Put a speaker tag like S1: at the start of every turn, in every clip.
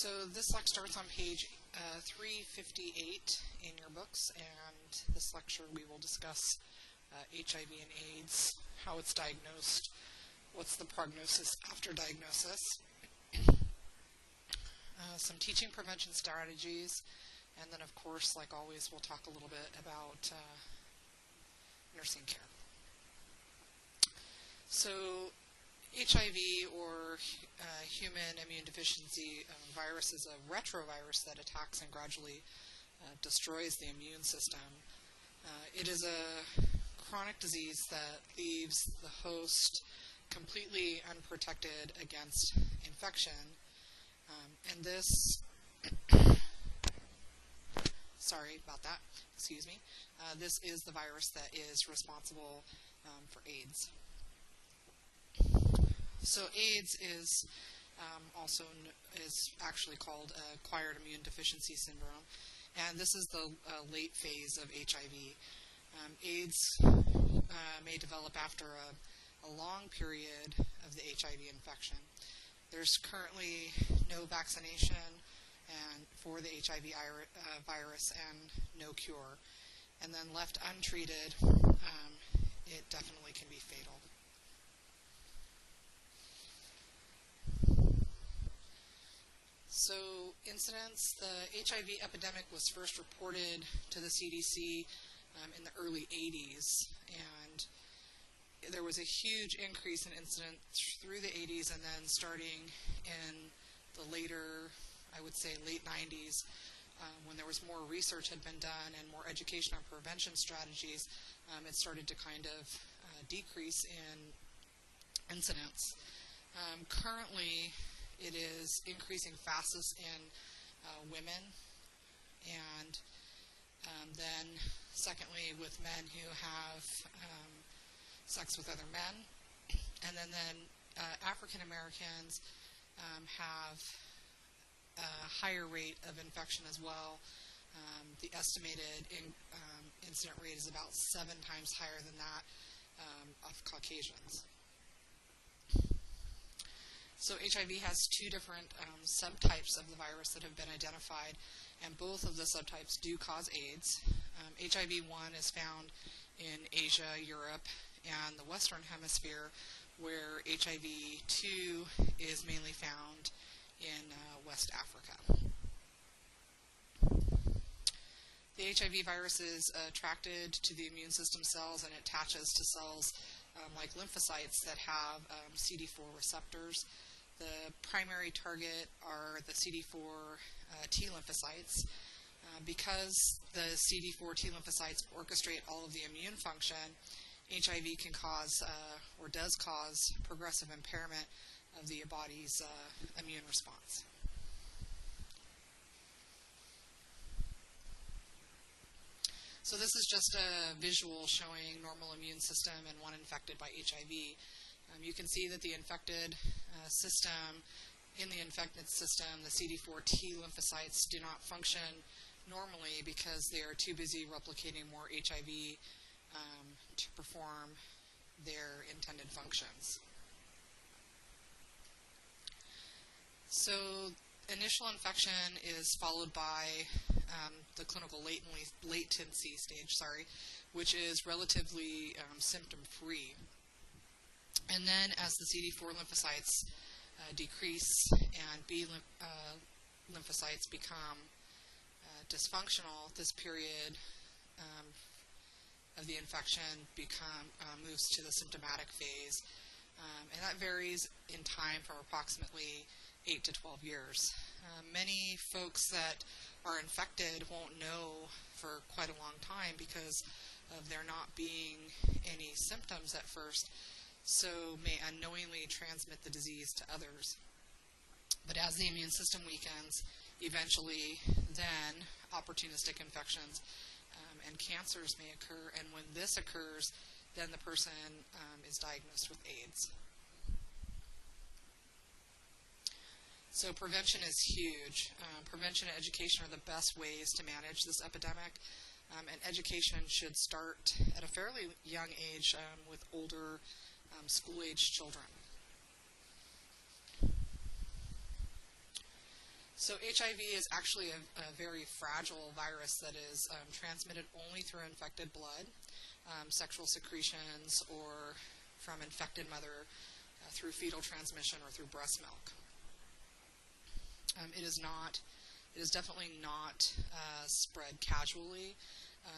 S1: So this lecture starts on page 358 in your books, and this lecture we will discuss HIV and AIDS, how it's diagnosed, what's the prognosis after diagnosis, some teaching prevention strategies, and then of course, like always, we'll talk a little bit about nursing care. So HIV, or human immune deficiency virus, is a retrovirus that attacks and gradually destroys the immune system. It is a chronic disease that leaves the host completely unprotected against infection. And this, sorry about that, excuse me, this is the virus that is responsible for AIDS. So AIDS is also is actually called acquired immune deficiency syndrome, and this is the late phase of HIV. AIDS may develop after a long period of the HIV infection. There's currently no vaccination for the HIV virus and no cure. And then left untreated, it definitely can be fatal. So, incidence, the HIV epidemic was first reported to the CDC in the early 80s, and there was a huge increase in incidence through the 80s, and then starting in the later, I would say late 90s, when there was more research had been done and more education on prevention strategies, it started to kind of decrease in incidence. Currently, it is increasing fastest in women, and then secondly with men who have sex with other men, and then African Americans have a higher rate of infection as well. The estimated incident rate is about 7 times higher than that of Caucasians. So HIV has 2 different subtypes of the virus that have been identified, and both of the subtypes do cause AIDS. HIV-1 is found in Asia, Europe, and the Western Hemisphere, where HIV-2 is mainly found in West Africa. The HIV virus is attracted to the immune system cells and attaches to cells like lymphocytes that have CD4 receptors. The primary target are the CD4 T lymphocytes. Because the CD4 T lymphocytes orchestrate all of the immune function, HIV can cause, or does cause, progressive impairment of the body's immune response. So this is just a visual showing normal immune system and one infected by HIV. You can see that the infected system, in the infected system, the CD4 T lymphocytes do not function normally because they are too busy replicating more HIV to perform their intended functions. So initial infection is followed by the clinical latency stage, which is relatively symptom-free. And then as the CD4 lymphocytes decrease and B lymphocytes become dysfunctional, this period of the infection moves to the symptomatic phase. And that varies in time from approximately 8 to 12 years. Many folks that are infected won't know for quite a long time because of there not being any symptoms at first, so may unknowingly transmit the disease to others. But as the immune system weakens, eventually then opportunistic infections and cancers may occur, and when this occurs, then the person is diagnosed with AIDS. So prevention is huge. Prevention and education are the best ways to manage this epidemic, and education should start at a fairly young age with older school-age children. So HIV is actually a very fragile virus that is transmitted only through infected blood, sexual secretions, or from infected mother through fetal transmission or through breast milk. It is definitely not spread casually.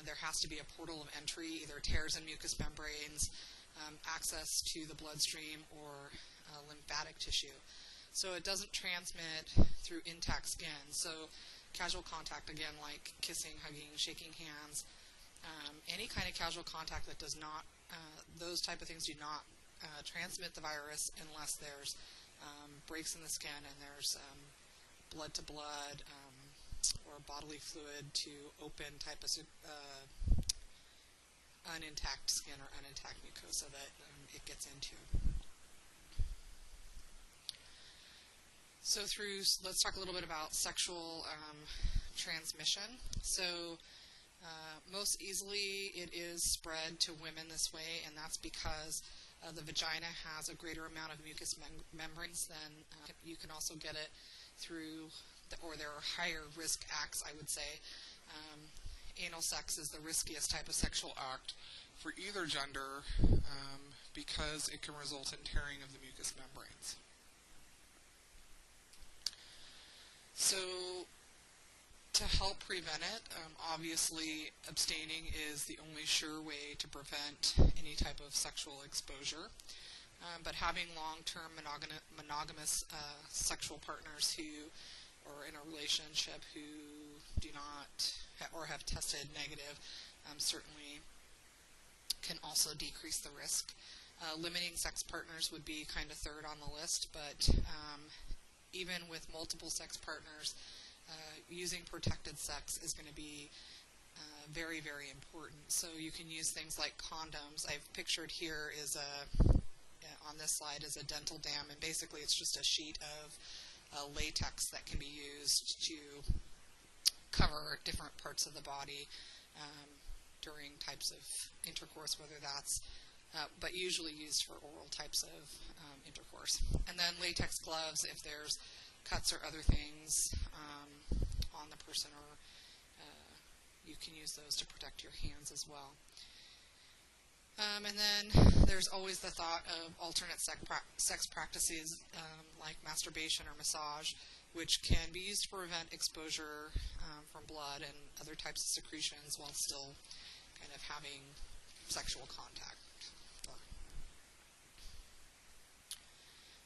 S1: There has to be a portal of entry, either tears in mucous membranes, access to the bloodstream, or lymphatic tissue. So it doesn't transmit through intact skin. So casual contact, again, like kissing, hugging, shaking hands, any kind of casual contact that does not, those type of things do not transmit the virus unless there's breaks in the skin and there's blood to blood or bodily fluid to open type of unintact skin or unintact mucosa that it gets into. So let's talk a little bit about sexual transmission. So most easily it is spread to women this way, and that's because the vagina has a greater amount of mucous membranes than you can also get it through, or there are higher risk acts, I would say. Anal sex is the riskiest type of sexual act for either gender because it can result in tearing of the mucous membranes. So to help prevent it, obviously abstaining is the only sure way to prevent any type of sexual exposure. But having long-term monogamous sexual partners who are in a relationship who do not or have tested negative certainly can also decrease the risk. Limiting sex partners would be kind of third on the list, but even with multiple sex partners, using protected sex is going to be very, very important. So you can use things like condoms. I've pictured here is on this slide is a dental dam, and basically it's just a sheet of latex that can be used to cover different parts of the body during types of intercourse, whether that's but usually used for oral types of intercourse. And then latex gloves if there's cuts or other things on the person, or you can use those to protect your hands as well. And then there's always the thought of alternate sex practices like masturbation or massage, which can be used to prevent exposure from blood and other types of secretions while still kind of having sexual contact.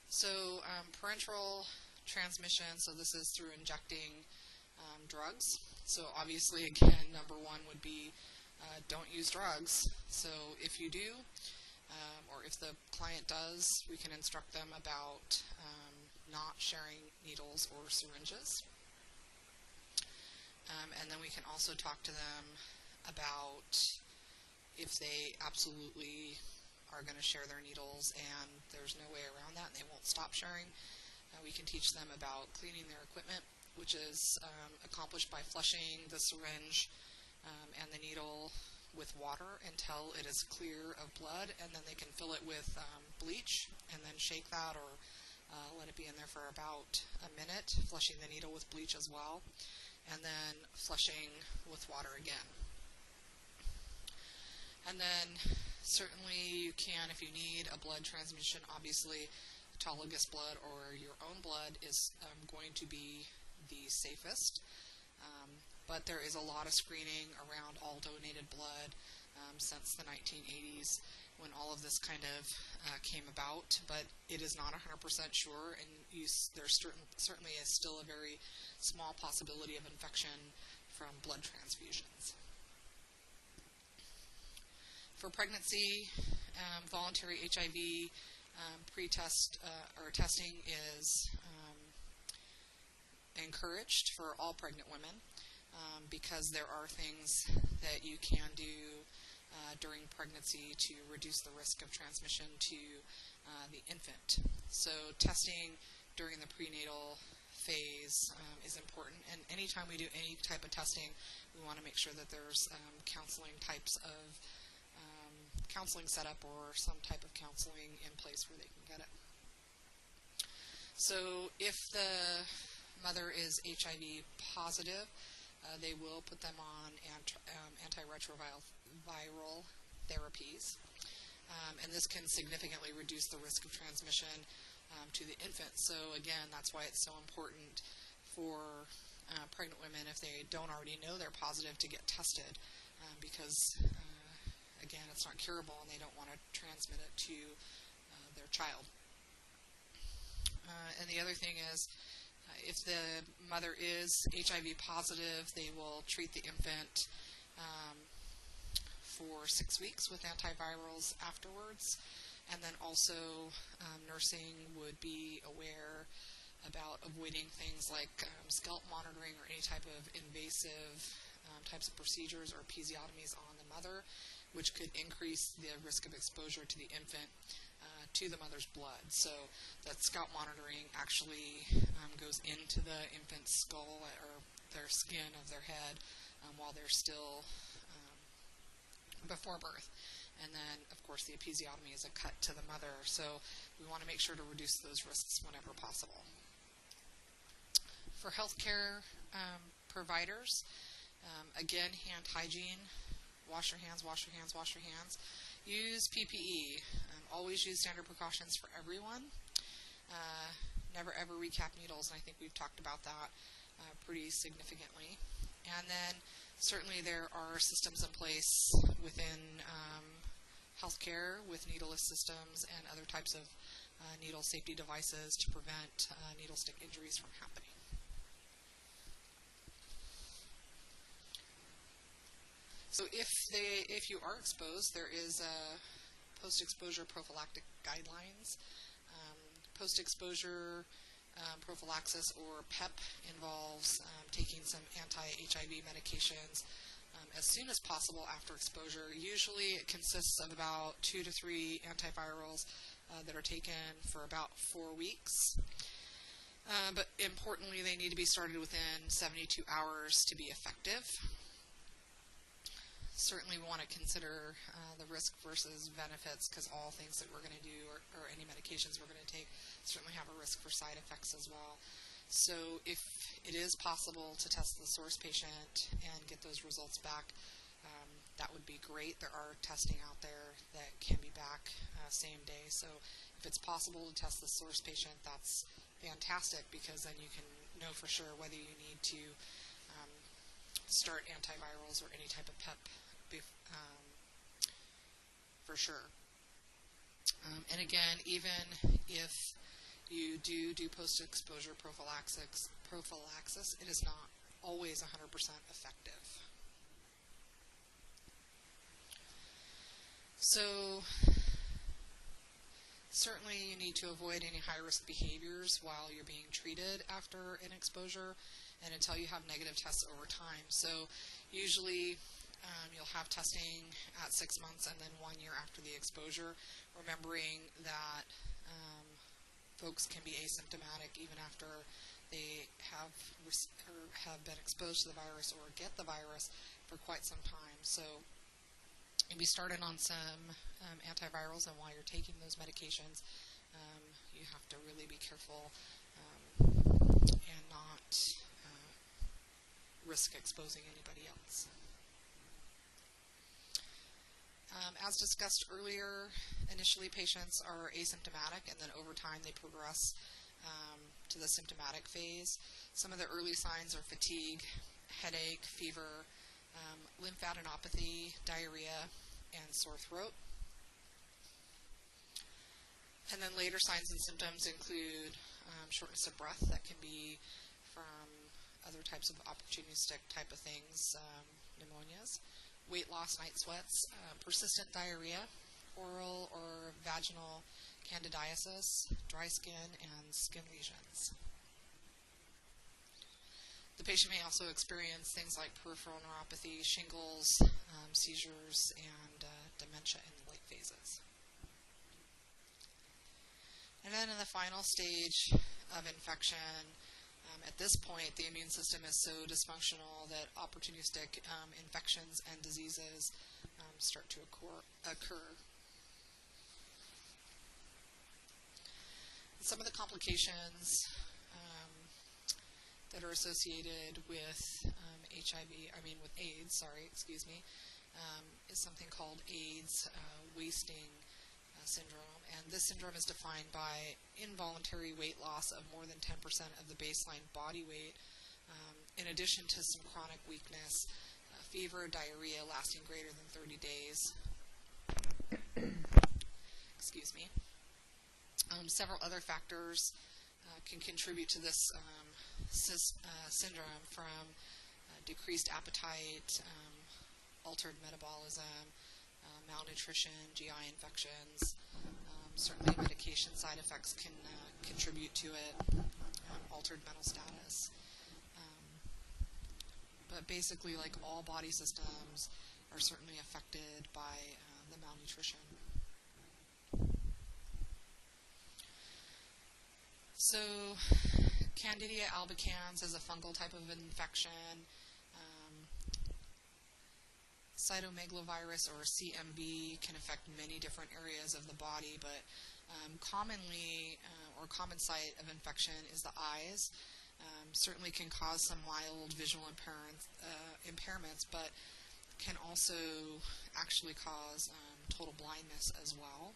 S1: So parenteral transmission, so this is through injecting drugs. So obviously, again, number one would be don't use drugs. So if you do, or if the client does, we can instruct them about not sharing needles or syringes. And then we can also talk to them about if they absolutely are going to share their needles and there's no way around that and they won't stop sharing. We can teach them about cleaning their equipment, which is accomplished by flushing the syringe and the needle with water until it is clear of blood, and then they can fill it with bleach and then shake that or let it be in there for about a minute, flushing the needle with bleach as well, and then flushing with water again. And then certainly you can, if you need a blood transmission, obviously autologous blood or your own blood is going to be the safest. But there is a lot of screening around all donated blood since the 1980s when all of this kind of came about. But it is not 100% sure, and there certainly is still a very small possibility of infection from blood transfusions. For pregnancy, voluntary HIV pre-test or testing is encouraged for all pregnant women because there are things that you can do during pregnancy to reduce the risk of transmission to the infant. So testing during the prenatal phase is important, and anytime we do any type of testing, we want to make sure that there's counseling set up or some type of counseling in place where they can get it. So if the mother is HIV positive, they will put them on antiretroviral therapies. And this can significantly reduce the risk of transmission to the infant. So again, that's why it's so important for pregnant women, if they don't already know they're positive, to get tested, because again, it's not curable and they don't want to transmit it to their child. And the other thing is, if the mother is HIV positive, they will treat the infant for 6 weeks with antivirals afterwards. And then also nursing would be aware about avoiding things like scalp monitoring or any type of invasive types of procedures or episiotomies on the mother, which could increase the risk of exposure to the infant to the mother's blood. So that scalp monitoring actually goes into the infant's skull or their skin of their head while they're still before birth. And then, of course, the episiotomy is a cut to the mother. So we want to make sure to reduce those risks whenever possible. For healthcare providers, again, hand hygiene. Wash your hands, wash your hands, wash your hands. Use PPE. Always use standard precautions for everyone. Never ever recap needles, and I think we've talked about that pretty significantly. And then certainly there are systems in place within healthcare with needleless systems and other types of needle safety devices to prevent needle stick injuries from happening. So if you are exposed, there is post-exposure prophylactic guidelines. Post-exposure prophylaxis, or PEP, involves taking some anti-HIV medications as soon as possible after exposure. Usually it consists of about 2 to 3 antivirals that are taken for about 4 weeks. But importantly, they need to be started within 72 hours to be effective. Certainly we want to consider the risk versus benefits, because all things that we're going to do or any medications we're going to take certainly have a risk for side effects as well. So if it is possible to test the source patient and get those results back, that would be great. There are testing out there that can be back same day. So if it's possible to test the source patient, that's fantastic, because then you can know for sure whether you need to start antivirals or any type of PEP for sure. And again, even if you do post-exposure prophylaxis, it is not always 100% effective. So certainly you need to avoid any high-risk behaviors while you're being treated after an exposure and until you have negative tests over time. So usually you'll have testing at 6 months and then 1 year after the exposure, remembering that folks can be asymptomatic even after they have been exposed to the virus or get the virus for quite some time. So you'll be started on some antivirals, and while you're taking those medications, you have to really be careful and not risk exposing anybody else. As discussed earlier, initially patients are asymptomatic, and then over time they progress to the symptomatic phase. Some of the early signs are fatigue, headache, fever, lymphadenopathy, diarrhea, and sore throat. And then later signs and symptoms include shortness of breath that can be from other types of opportunistic type of things, pneumonias, weight loss, night sweats, persistent diarrhea, oral or vaginal candidiasis, dry skin, and skin lesions. The patient may also experience things like peripheral neuropathy, shingles, seizures, and dementia in the late phases. And then in the final stage of infection, at this point, the immune system is so dysfunctional that opportunistic infections and diseases start to occur. Some of the complications that are associated with with AIDS, is something called AIDS wasting syndrome. And this syndrome is defined by involuntary weight loss of more than 10% of the baseline body weight, in addition to some chronic weakness, fever, diarrhea lasting greater than 30 days. Excuse me. Several other factors can contribute to this syndrome, from decreased appetite, altered metabolism, malnutrition, GI infections. Certainly medication side effects can contribute to it, altered mental status. But basically, like all body systems, are certainly affected by the malnutrition. So, Candida albicans is a fungal type of infection. Cytomegalovirus, or CMV, can affect many different areas of the body, but commonly, or common site of infection is the eyes. Certainly can cause some mild visual impairments, but can also actually cause total blindness as well.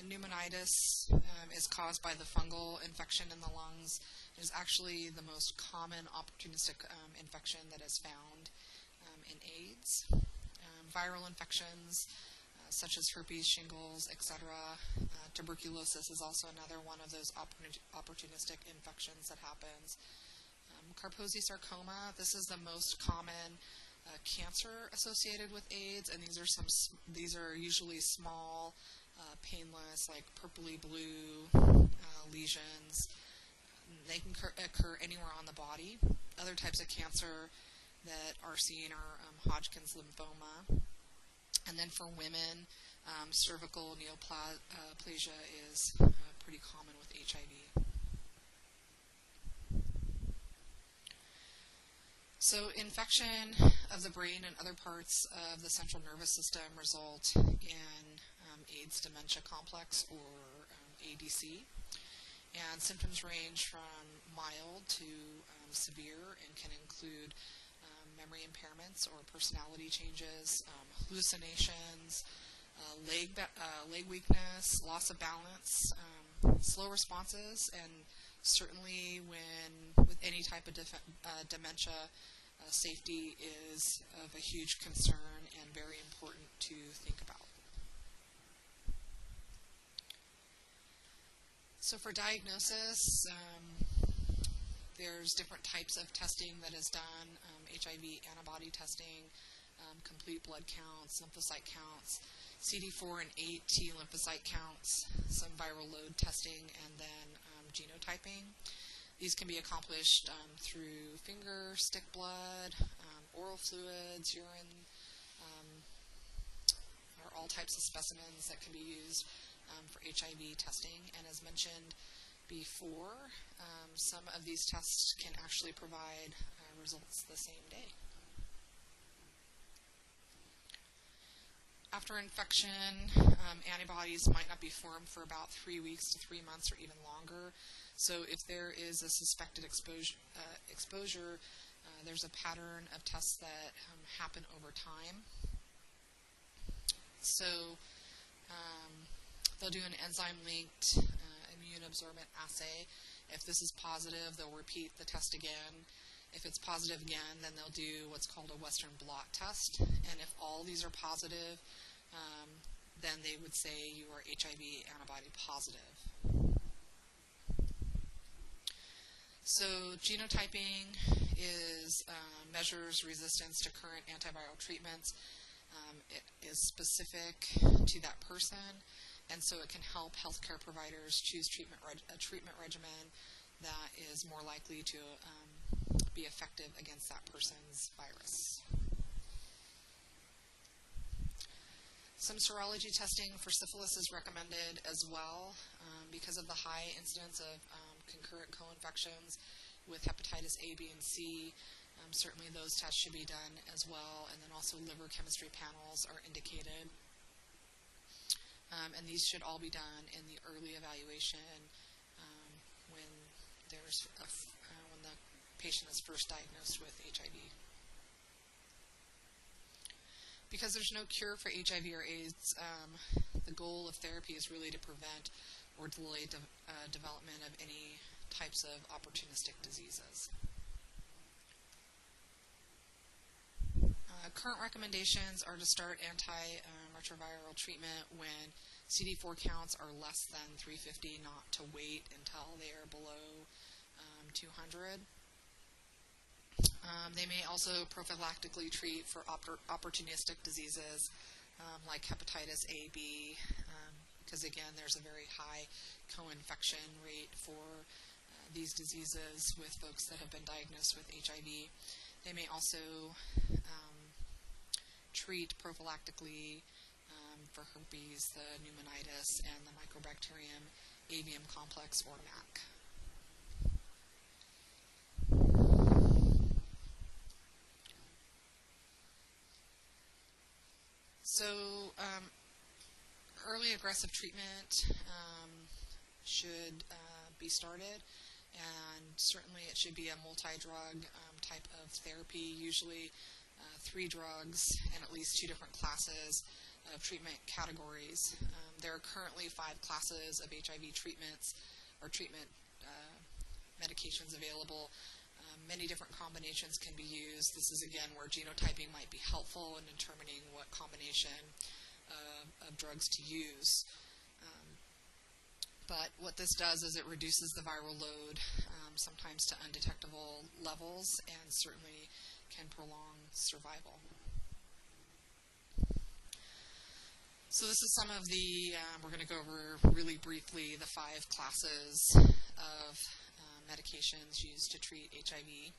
S1: Pneumonitis is caused by the fungal infection in the lungs. It is actually the most common opportunistic infection that is found in AIDS. Viral infections, such as herpes, shingles, etc. Tuberculosis is also another one of those opportunistic infections that happens. Kaposi sarcoma, this is the most common cancer associated with AIDS, and these are usually small, painless, like purpley blue lesions. They can occur anywhere on the body. Other types of cancer that are seen are Hodgkin's lymphoma. And then for women, cervical neoplasia is pretty common with HIV. So infection of the brain and other parts of the central nervous system result in AIDS dementia complex, or ADC. And symptoms range from mild to severe, and can include memory impairments or personality changes, hallucinations, leg weakness, loss of balance, slow responses, and certainly with any type of dementia, safety is of a huge concern and very important to think about. So for diagnosis, there's different types of testing that is done, HIV antibody testing, complete blood counts, lymphocyte counts, CD4 and 8 T lymphocyte counts, some viral load testing, and then genotyping. These can be accomplished through finger, stick blood, oral fluids, urine, or all types of specimens that can be used for HIV testing. And as mentioned before, some of these tests can actually provide results the same day. After infection, antibodies might not be formed for about 3 weeks to 3 months or even longer. So if there is a suspected exposure, there's a pattern of tests that happen over time. So they'll do an enzyme-linked immune absorbent assay. If this is positive, they'll repeat the test again. If it's positive again, then they'll do what's called a Western blot test. And if all these are positive, then they would say you are HIV antibody positive. So genotyping measures resistance to current antiviral treatments. It is specific to that person, and so it can help healthcare providers choose a treatment regimen that is more likely to be effective against that person's virus. Some serology testing for syphilis is recommended as well because of the high incidence of concurrent co-infections with hepatitis A, B, and C. Certainly those tests should be done as well, and then also liver chemistry panels are indicated. and these should all be done in the early evaluation when when the patient is first diagnosed with HIV. Because there's no cure for HIV or AIDS, the goal of therapy is really to prevent or delay development of any types of opportunistic diseases. Current recommendations are to start antiretroviral treatment when CD4 counts are less than 350, not to wait until they are below 200. They may also prophylactically treat for opportunistic diseases like hepatitis A, B, because again, there's a very high co-infection rate for these diseases with folks that have been diagnosed with HIV. They may also treat prophylactically for herpes, the pneumonitis, and the Mycobacterium avium complex, or MAC. So early aggressive treatment should be started, and certainly it should be a multi-drug type of therapy, usually 3 drugs and at least 2 different classes of treatment categories. There are currently 5 classes of HIV treatments or treatment medications available. Many different combinations can be used. This is again where genotyping might be helpful in determining what combination of drugs to use. But what this does is it reduces the viral load, sometimes to undetectable levels, and certainly can prolong survival. So this is some of the, we're going to go over really briefly the 5 classes of medications used to treat HIV.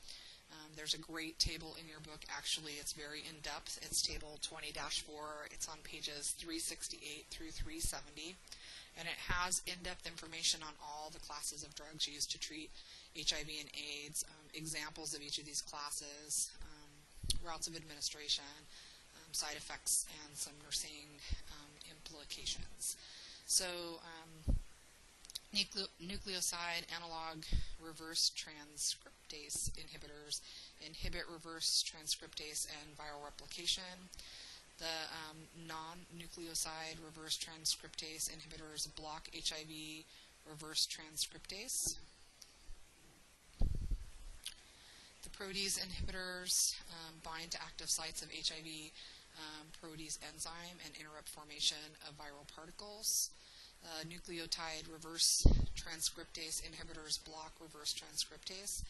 S1: There's a great table in your book. Actually, it's very in-depth. It's table 20-4. It's on pages 368 through 370. And it has in-depth information on all the classes of drugs used to treat HIV and AIDS, examples of each of these classes, routes of administration, side effects, and some nursing implications. So nucleoside analog reverse transcriptase inhibitors inhibit reverse transcriptase and viral replication. The non-nucleoside reverse transcriptase inhibitors block HIV reverse transcriptase. The protease inhibitors bind to active sites of HIV protease enzyme and interrupt formation of viral particles. Nucleotide reverse transcriptase inhibitors block reverse transcriptase.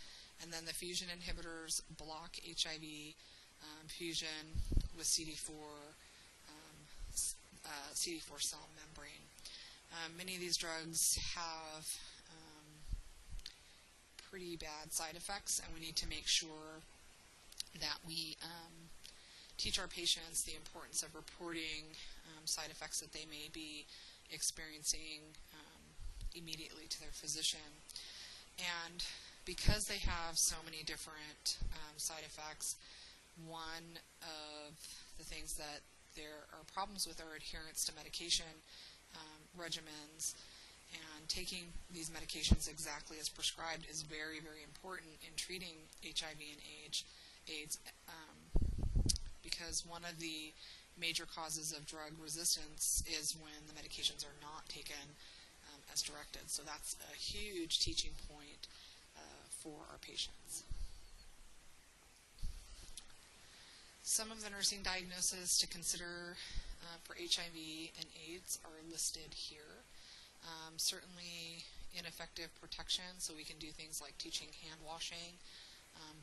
S1: And then the fusion inhibitors block HIV fusion with CD4 cell membrane. Many of these drugs have pretty bad side effects, and we need to make sure that we teach our patients the importance of reporting side effects that they may be experiencing immediately to their physician. And because they have so many different side effects, one of the things that there are problems with are adherence to medication regimens, and taking these medications exactly as prescribed is very, very important in treating HIV and AIDS, because one of the major causes of drug resistance is when the medications are not taken as directed. So that's a huge teaching point for our patients. Some of the nursing diagnoses to consider for HIV and AIDS are listed here. Certainly ineffective protection, so we can do things like teaching hand washing,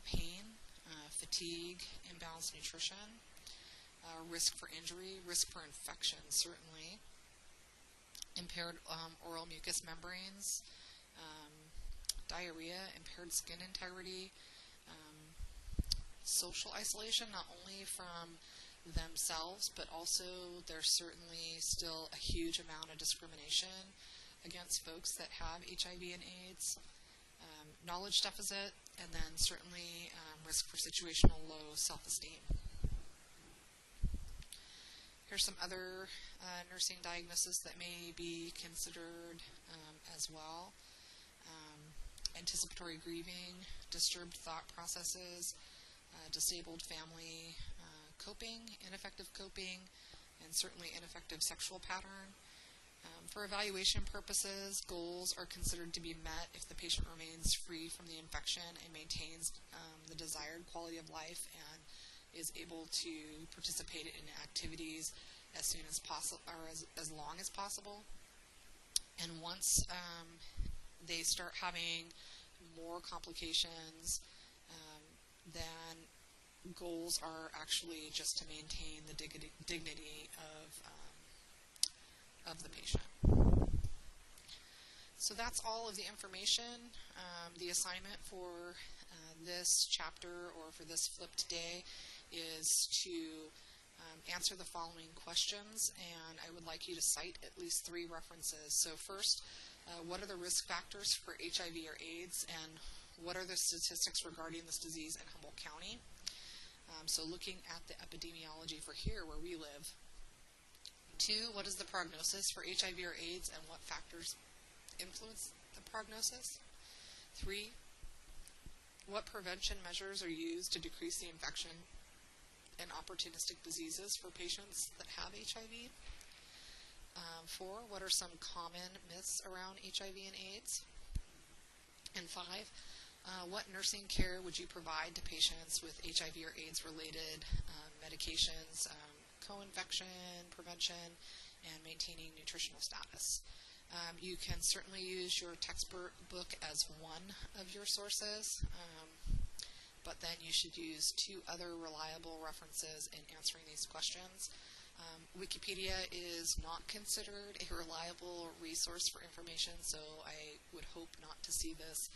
S1: pain, fatigue, imbalanced nutrition, risk for injury, risk for infection, certainly, impaired oral mucous membranes, diarrhea, impaired skin integrity, social isolation, not only from themselves, but also there's certainly still a huge amount of discrimination against folks that have HIV and AIDS, knowledge deficit, and then certainly risk for situational low self-esteem. Here's some other nursing diagnoses that may be considered as well. Anticipatory grieving, disturbed thought processes, disabled family coping, ineffective coping, and certainly ineffective sexual pattern. For evaluation purposes, goals are considered to be met if the patient remains free from the infection and maintains the desired quality of life and is able to participate in activities as soon as possible, or as long as possible. And once they start having more complications, then goals are actually just to maintain the dignity of the patient. So that's all of the information. The assignment for this chapter, or for this flipped day, is to answer the following questions, and I would like you to cite at least 3 references. So first, what are the risk factors for HIV or AIDS, and what are the statistics regarding this disease in Humboldt County? So looking at the epidemiology for here where we live. 2, what is the prognosis for HIV or AIDS, and what factors influence the prognosis? 3, what prevention measures are used to decrease the infection and opportunistic diseases for patients that have HIV? 4, what are some common myths around HIV and AIDS? And 5, what nursing care would you provide to patients with HIV or AIDS related medications, co-infection, prevention, and maintaining nutritional status? You can certainly use your textbook as one of your sources, but then you should use 2 other reliable references in answering these questions. Wikipedia is not considered a reliable resource for information, so I would hope not to see this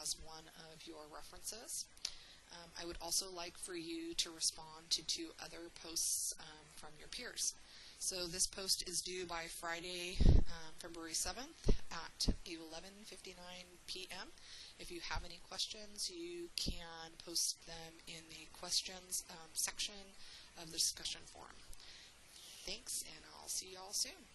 S1: as one of your references. I would also like for you to respond to 2 other posts from your peers. So this post is due by Friday, February 7th at 11:59 p.m. If you have any questions, you can post them in the questions section of the discussion forum. Thanks, and I'll see you all soon.